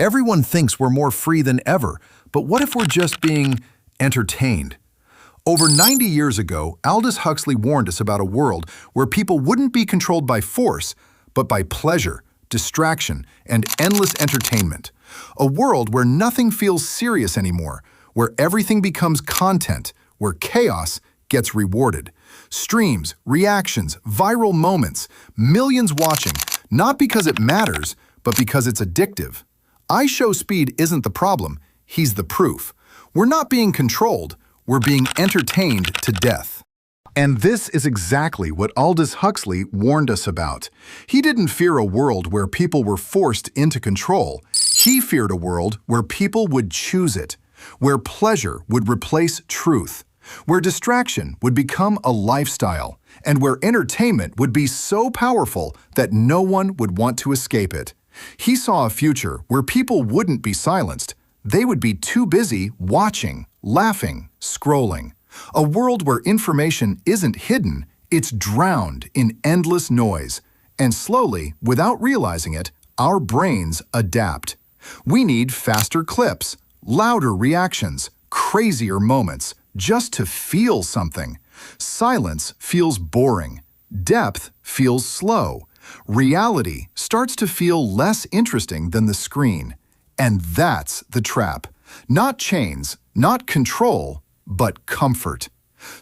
Everyone thinks we're more free than ever, but what if we're just being entertained? Over 90 years ago, Aldous Huxley warned us about a world where people wouldn't be controlled by force, but by pleasure, distraction, and endless entertainment. A world where nothing feels serious anymore, where everything becomes content, where chaos gets rewarded. Streams, reactions, viral moments, millions watching, not because it matters, but because it's addictive. IshowSpeed isn't the problem, he's the proof. We're not being controlled, we're being entertained to death. And this is exactly what Aldous Huxley warned us about. He didn't fear a world where people were forced into control. He feared a world where people would choose it, where pleasure would replace truth, where distraction would become a lifestyle, and where entertainment would be so powerful that no one would want to escape it. He saw a future where people wouldn't be silenced. They would be too busy watching, laughing, scrolling. A world where information isn't hidden, it's drowned in endless noise. And slowly, without realizing it, our brains adapt. We need faster clips, louder reactions, crazier moments, just to feel something. Silence feels boring. Depth feels slow. Reality starts to feel less interesting than the screen. And that's the trap. Not chains, not control, but comfort.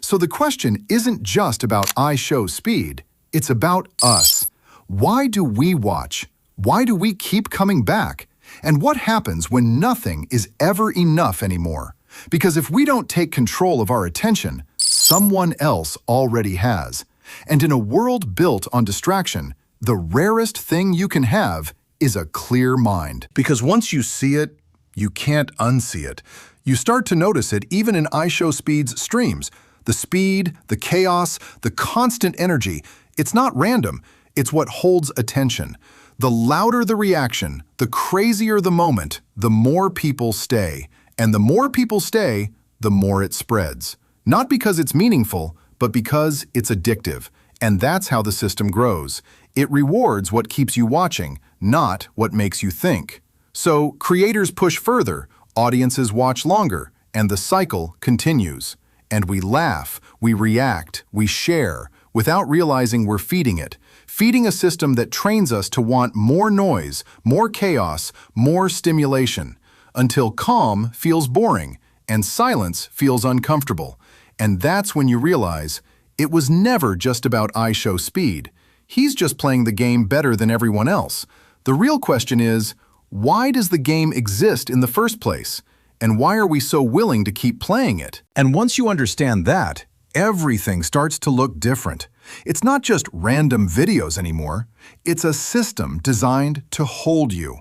So the question isn't just about IshowSpeed, it's about us. Why do we watch? Why do we keep coming back? And what happens when nothing is ever enough anymore? Because if we don't take control of our attention, someone else already has. And in a world built on distraction, the rarest thing you can have is a clear mind. Because once you see it, you can't unsee it. You start to notice it even in IshowSpeed's streams. The speed, the chaos, the constant energy. It's not random. It's what holds attention. The louder the reaction, the crazier the moment, the more people stay. And the more people stay, the more it spreads. Not because it's meaningful, but because it's addictive. And that's how the system grows. It rewards what keeps you watching, not what makes you think. So creators push further, audiences watch longer, and the cycle continues. And we laugh, we react, we share, without realizing we're feeding it. Feeding a system that trains us to want more noise, more chaos, more stimulation, until calm feels boring and silence feels uncomfortable. And that's when you realize it was never just about IshowSpeed. He's just playing the game better than everyone else. The real question is, why does the game exist in the first place? And why are we so willing to keep playing it? And once you understand that, everything starts to look different. It's not just random videos anymore. It's a system designed to hold you.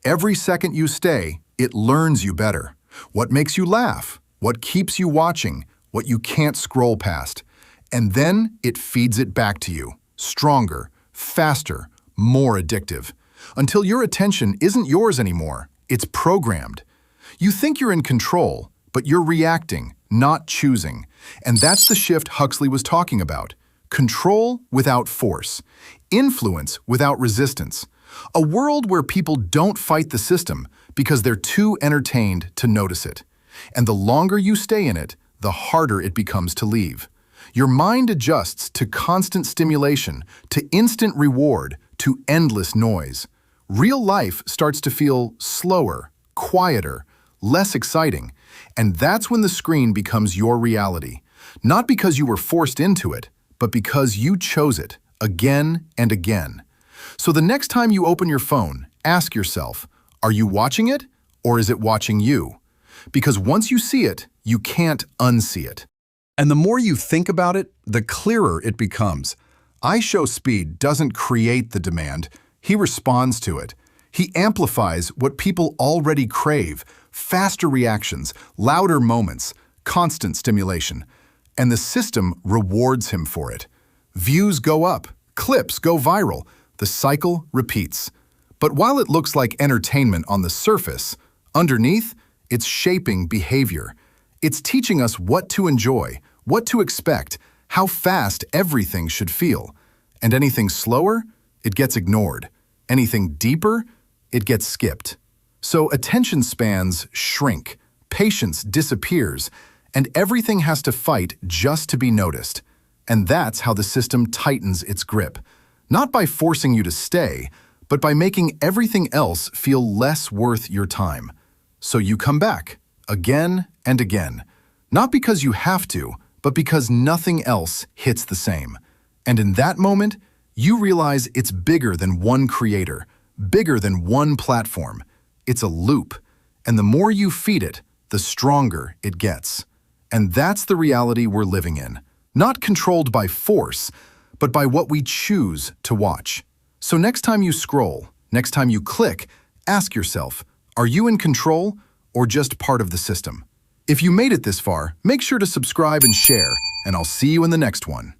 Every second you stay, it learns you better. What makes you laugh? What keeps you watching? What you can't scroll past? And then it feeds it back to you. Stronger, faster, more addictive. Until your attention isn't yours anymore. It's programmed. You think you're in control, but you're reacting, not choosing. And that's the shift Huxley was talking about. Control without force. Influence without resistance. A world where people don't fight the system because they're too entertained to notice it. And the longer you stay in it, the harder it becomes to leave. Your mind adjusts to constant stimulation, to instant reward, to endless noise. Real life starts to feel slower, quieter, less exciting, and that's when the screen becomes your reality. Not because you were forced into it, but because you chose it again and again. So the next time you open your phone, ask yourself, are you watching it or is it watching you? Because once you see it, you can't unsee it. And the more you think about it, the clearer it becomes. IshowSpeed doesn't create the demand, he responds to it. He amplifies what people already crave, faster reactions, louder moments, constant stimulation. And the system rewards him for it. Views go up, clips go viral, the cycle repeats. But while it looks like entertainment on the surface, underneath, it's shaping behavior. It's teaching us what to enjoy, what to expect, how fast everything should feel. And anything slower, it gets ignored. Anything deeper, it gets skipped. So attention spans shrink, patience disappears, and everything has to fight just to be noticed. And that's how the system tightens its grip. Not by forcing you to stay, but by making everything else feel less worth your time. So you come back, again and again. Not because you have to, but because nothing else hits the same. And in that moment, you realize it's bigger than one creator, bigger than one platform. It's a loop, and the more you feed it, the stronger it gets. And that's the reality we're living in. Not controlled by force, but by what we choose to watch. So next time you scroll, next time you click, ask yourself, are you in control or just part of the system? If you made it this far, make sure to subscribe and share, and I'll see you in the next one.